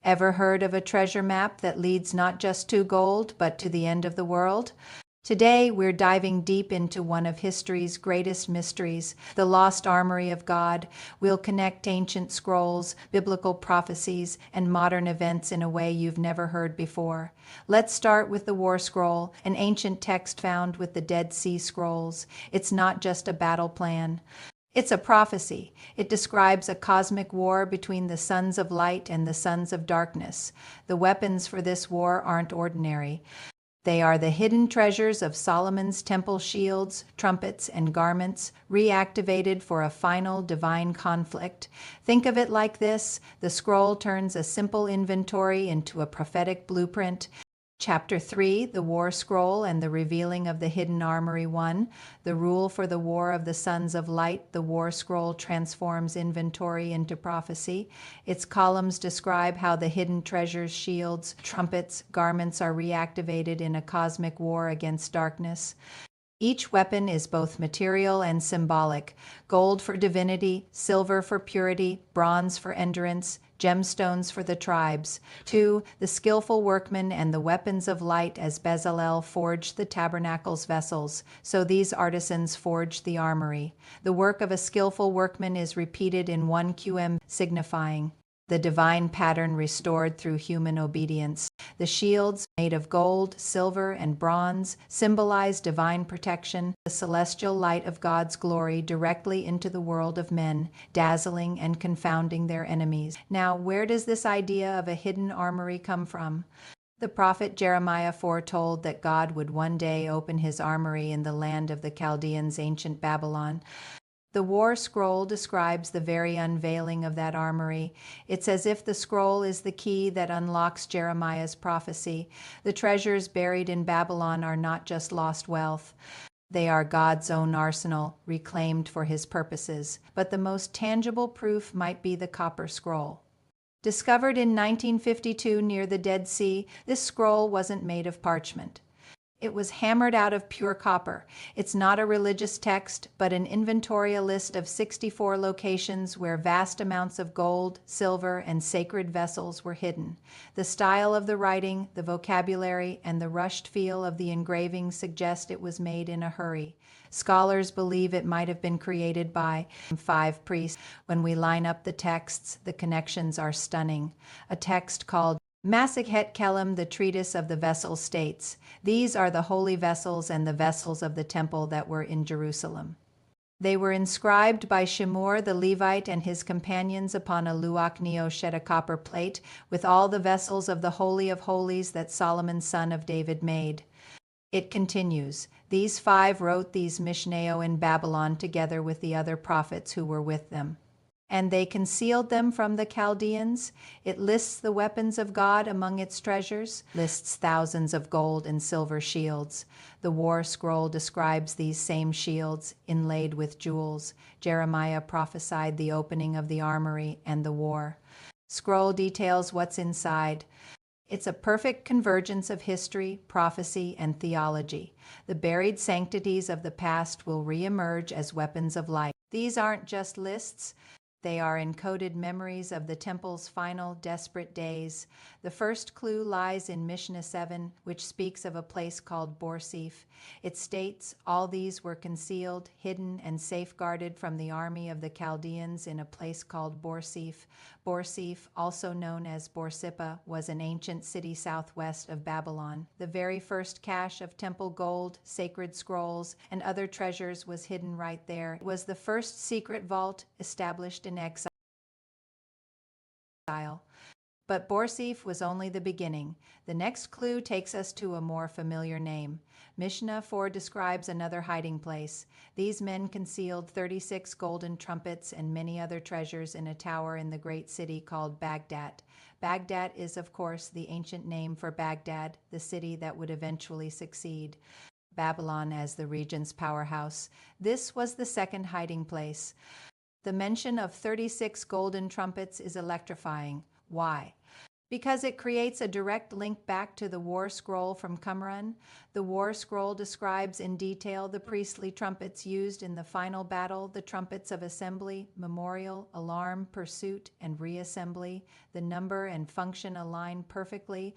Ever heard of a treasure map that leads not just to gold, but to the end of the world? Today, we're diving deep into one of history's greatest mysteries, the lost Armory of God. We'll connect ancient scrolls, biblical prophecies, and modern events in a way you've never heard before. Let's start with the War Scroll, an ancient text found with the Dead Sea Scrolls. It's not just a battle plan. It's a prophecy. It describes a cosmic war between the sons of light and the sons of darkness. The weapons for this war aren't ordinary. They are the hidden treasures of Solomon's temple shields, trumpets, and garments, reactivated for a final divine conflict. Think of it like this: the scroll turns a simple inventory into a prophetic blueprint. Chapter 3, the War Scroll and the Revealing of the Hidden Armory. 1. The Rule for the War of the Sons of Light. The War Scroll transforms inventory into prophecy. Its columns describe how the hidden treasures, shields, trumpets, garments are reactivated in a cosmic war against darkness. Each weapon is both material and symbolic: gold for divinity, silver for purity, bronze for endurance, gemstones for the tribes. 2. The skillful workmen and the weapons of light. As Bezalel forged the tabernacle's vessels, so these artisans forged the armory. The work of a skillful workman is repeated in 1 QM, signifying the divine pattern restored through human obedience. The shields, made of gold, silver, and bronze, symbolize divine protection, the celestial light of God's glory directly into the world of men, dazzling and confounding their enemies. Now, where does this idea of a hidden armory come from? The prophet Jeremiah foretold that God would one day open his armory in the land of the Chaldeans, ancient Babylon. The War Scroll describes the very unveiling of that armory. It's as if the scroll is the key that unlocks Jeremiah's prophecy. The treasures buried in Babylon are not just lost wealth. They are God's own arsenal, reclaimed for his purposes. But the most tangible proof might be the Copper Scroll. Discovered in 1952 near the Dead Sea, this scroll wasn't made of parchment. It was hammered out of pure copper. It's not a religious text, but an inventory list of 64 locations where vast amounts of gold, silver, and sacred vessels were hidden. The style of the writing, the vocabulary, and the rushed feel of the engraving suggest it was made in a hurry. Scholars believe it might have been created by 5 priests. When we line up the texts, the connections are stunning. A text called Massekhet Kelim, the Treatise of the Vessel, states, "These are the holy vessels and the vessels of the temple that were in Jerusalem. They were inscribed by Shemur the Levite and his companions upon a luach neoshet, a copper plate, with all the vessels of the Holy of Holies that Solomon son of David made." It continues, "These 5 wrote these Mishneo in Babylon together with the other prophets who were with them. And they concealed them from the Chaldeans." It lists the weapons of God among its treasures, lists thousands of gold and silver shields. The War Scroll describes these same shields, inlaid with jewels. Jeremiah prophesied the opening of the armory and the war. Scroll details what's inside. It's a perfect convergence of history, prophecy, and theology. The buried sanctities of the past will re-emerge as weapons of light. These aren't just lists. They are encoded memories of the temple's final, desperate days. The first clue lies in Mishnah 7, which speaks of a place called Borsif. It states, "All these were concealed, hidden, and safeguarded from the army of the Chaldeans in a place called Borsif." Borsif, also known as Borsippa, was an ancient city southwest of Babylon. The very first cache of temple gold, sacred scrolls, and other treasures was hidden right there. It was the first secret vault established in exile. But Borsif was only the beginning. The next clue takes us to a more familiar name. Mishnah 4 describes another hiding place. These men concealed 36 golden trumpets and many other treasures in a tower in the great city called Baghdad. Baghdad is, of course, the ancient name for Baghdad, the city that would eventually succeed Babylon as the region's powerhouse. This was the second hiding place. The mention of 36 golden trumpets is electrifying. Why? Because it creates a direct link back to the war scroll from Qumran. The war scroll describes in detail the priestly trumpets used in the final battle, the trumpets of assembly, memorial, alarm, pursuit, and reassembly. The number and function align perfectly.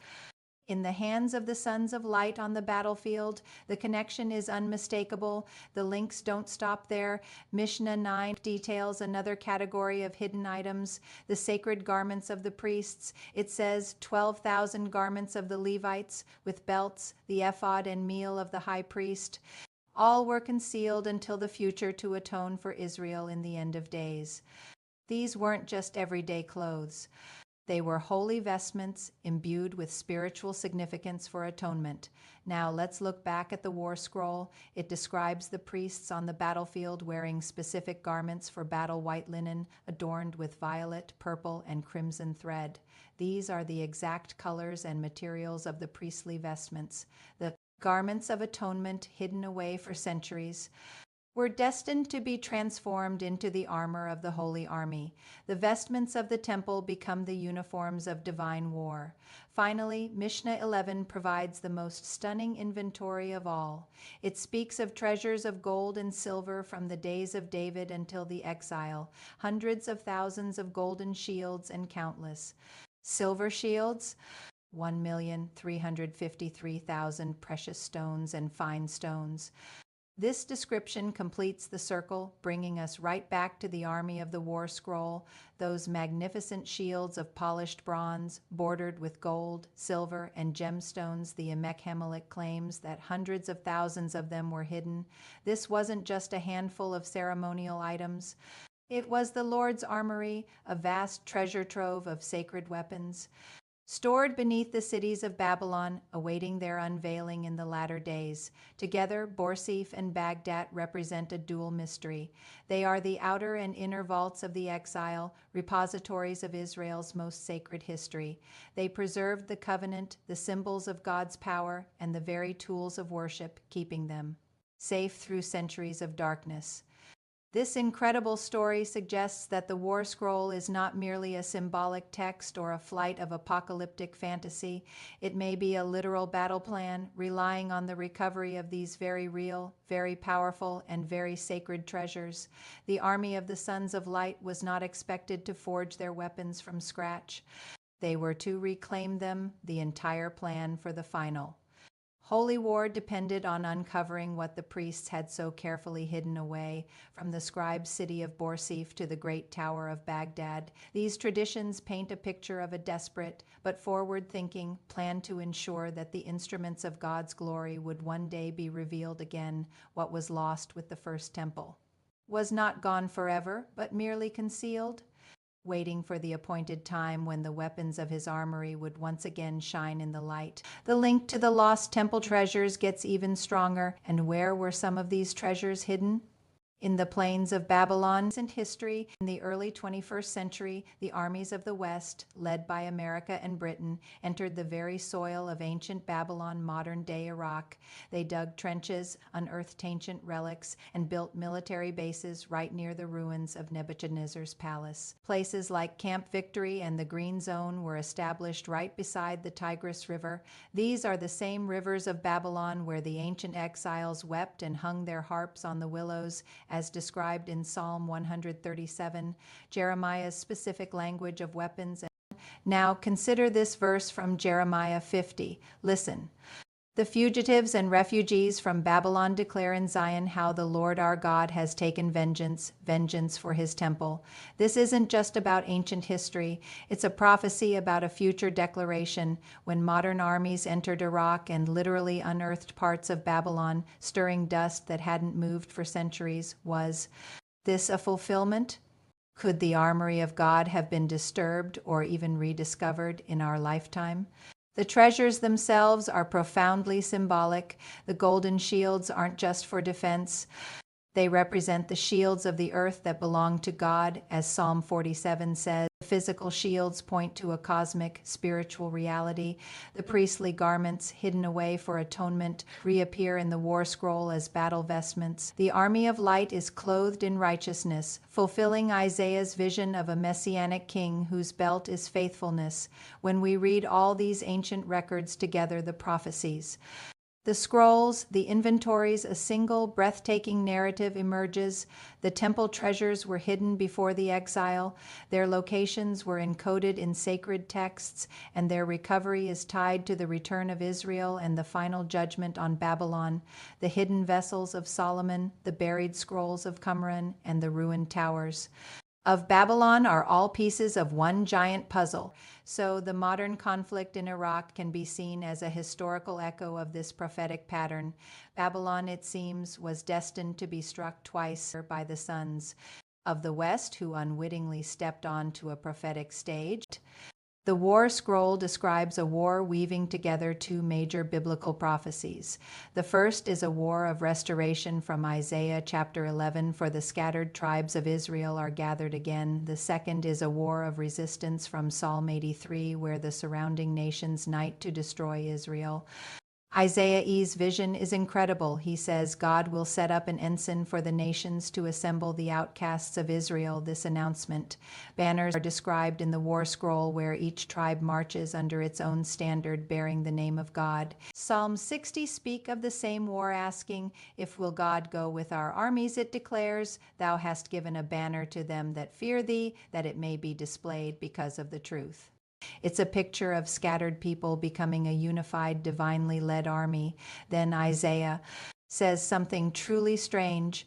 In the hands of the sons of light on the battlefield, the connection is unmistakable. The links don't stop there. Mishnah 9 details another category of hidden items, the sacred garments of the priests. It says 12,000 garments of the Levites, with belts, the ephod and meal of the high priest. All were concealed until the future to atone for Israel in the end of days. These weren't just everyday clothes. They were holy vestments imbued with spiritual significance for atonement. Now let's look back at the war scroll. It describes the priests on the battlefield wearing specific garments for battle: white linen, adorned with violet, purple, and crimson thread. These are the exact colors and materials of the priestly vestments. The garments of atonement, hidden away for centuries, were destined to be transformed into the armor of the Holy Army. The vestments of the temple become the uniforms of divine war. Finally, Mishnah 11 provides the most stunning inventory of all. It speaks of treasures of gold and silver from the days of David until the exile, hundreds of thousands of golden shields and countless silver shields, 1,353,000 precious stones and fine stones. This description completes the circle, bringing us right back to the army of the war scroll, those magnificent shields of polished bronze, bordered with gold, silver, and gemstones. The Emek claims that hundreds of thousands of them were hidden. This wasn't just a handful of ceremonial items. It was the Lord's armory, a vast treasure trove of sacred weapons, stored beneath the cities of Babylon, awaiting their unveiling in the latter days. Together, Borsiph and Baghdad represent a dual mystery. They are the outer and inner vaults of the exile, repositories of Israel's most sacred history. They preserved the covenant, the symbols of God's power, and the very tools of worship, keeping them safe through centuries of darkness. This incredible story suggests that the War Scroll is not merely a symbolic text or a flight of apocalyptic fantasy. It may be a literal battle plan, relying on the recovery of these very real, very powerful, and very sacred treasures. The army of the Sons of Light was not expected to forge their weapons from scratch. They were to reclaim them, the entire plan for the final holy war depended on uncovering what the priests had so carefully hidden away, from the scribe city of Borsiph to the great tower of Baghdad. These traditions paint a picture of a desperate but forward-thinking plan to ensure that the instruments of God's glory would one day be revealed again. What was lost with the first temple was not gone forever, but merely concealed, waiting for the appointed time when the weapons of his armory would once again shine in the light. The link to the lost temple treasures gets even stronger. And where were some of these treasures hidden? In the plains of Babylon. In history, in the early 21st century, the armies of the West, led by America and Britain, entered the very soil of ancient Babylon, modern-day Iraq. They dug trenches, unearthed ancient relics, and built military bases right near the ruins of Nebuchadnezzar's palace. Places like Camp Victory and the Green Zone were established right beside the Tigris River. These are the same rivers of Babylon where the ancient exiles wept and hung their harps on the willows, as described in Psalm 137, Jeremiah's specific language of weapons. Now consider this verse from Jeremiah 50. Listen. The fugitives and refugees from Babylon declare in Zion how the Lord our God has taken vengeance for his temple. This isn't just about ancient history. It's a prophecy about a future declaration when modern armies entered Iraq and literally unearthed parts of Babylon, stirring dust that hadn't moved for centuries. Was this a fulfillment? Could the armory of God have been disturbed or even rediscovered in our lifetime? The treasures themselves are profoundly symbolic. The golden shields aren't just for defense. They represent the shields of the earth that belong to God, as Psalm 47 says, physical shields point to a cosmic, spiritual reality. The priestly garments, hidden away for atonement, reappear in the war scroll as battle vestments. The army of light is clothed in righteousness, fulfilling Isaiah's vision of a messianic king whose belt is faithfulness. When we read all these ancient records together, the prophecies, the scrolls, the inventories, a single breathtaking narrative emerges. The temple treasures were hidden before the exile. Their locations were encoded in sacred texts, and their recovery is tied to the return of Israel and the final judgment on Babylon. The hidden vessels of Solomon, the buried scrolls of Qumran, and the ruined towers of Babylon are all pieces of one giant puzzle. So the modern conflict in Iraq can be seen as a historical echo of this prophetic pattern. Babylon, it seems, was destined to be struck twice by the sons of the West, who unwittingly stepped onto a prophetic stage. The war scroll describes a war weaving together two major biblical prophecies. The first is a war of restoration from Isaiah chapter 11, for the scattered tribes of Israel are gathered again. The second is a war of resistance from Psalm 83, where the surrounding nations unite to destroy Israel. Isaiah's vision is incredible. He says God will set up an ensign for the nations to assemble the outcasts of Israel. This announcement. Banners are described in the war scroll, where each tribe marches under its own standard bearing the name of God. Psalm 60 speak of the same war, asking, "If will God go with our armies?" It declares, "Thou hast given a banner to them that fear thee, that it may be displayed because of the truth." It's a picture of scattered people becoming a unified, divinely led army. Then Isaiah says something truly strange.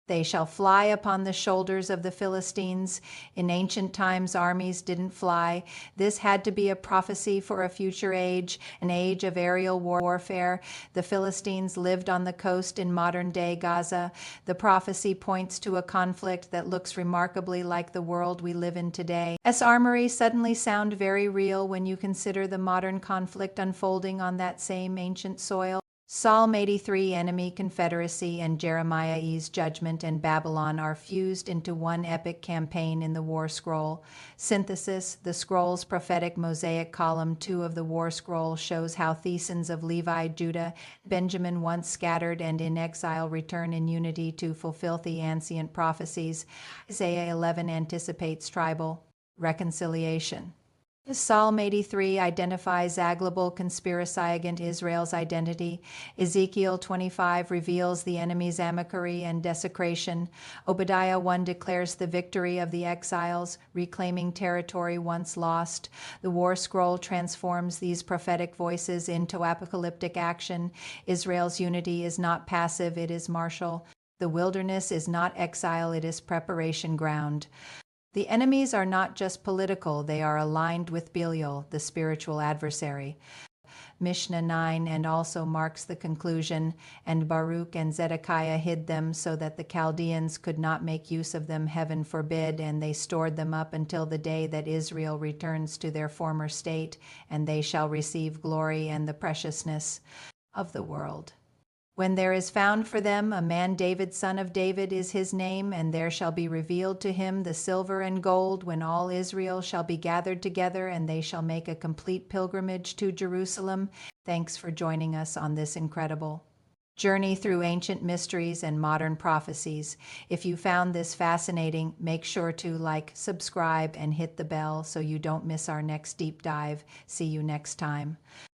They shall fly upon the shoulders of the Philistines. In ancient times, armies didn't fly. This had to be a prophecy for a future age, an age of aerial warfare. The Philistines lived on the coast in modern-day Gaza. The prophecy points to a conflict that looks remarkably like the world we live in today. Armory suddenly sound very real when you consider the modern conflict unfolding on that same ancient soil. Psalm 83, enemy confederacy, and Jeremiah's judgment and Babylon are fused into one epic campaign in the war scroll. Synthesis. The scroll's prophetic mosaic column 2 of the war scroll shows how thesans of Levi, Judah, Benjamin, once scattered and in exile, return in unity to fulfill the ancient prophecies. Isaiah 11 anticipates tribal reconciliation. Psalm 83 identifies Zaglabal conspiracy against Israel's identity. Ezekiel 25 reveals the enemy's amicary and desecration. Obadiah 1 declares the victory of the exiles, reclaiming territory once lost. The war scroll transforms these prophetic voices into apocalyptic action. Israel's unity is not passive, it is martial. The wilderness is not exile, it is preparation ground. The enemies are not just political, they are aligned with Belial, the spiritual adversary. Mishnah 9 and also marks the conclusion, and Baruch and Zedekiah hid them so that the Chaldeans could not make use of them, heaven forbid, and they stored them up until the day that Israel returns to their former state, and they shall receive glory and the preciousness of the world. When there is found for them a man, David, son of David is his name, and there shall be revealed to him the silver and gold, when all Israel shall be gathered together, and they shall make a complete pilgrimage to Jerusalem. Thanks for joining us on this incredible journey through ancient mysteries and modern prophecies. If you found this fascinating, make sure to like, subscribe, and hit the bell so you don't miss our next deep dive. See you next time.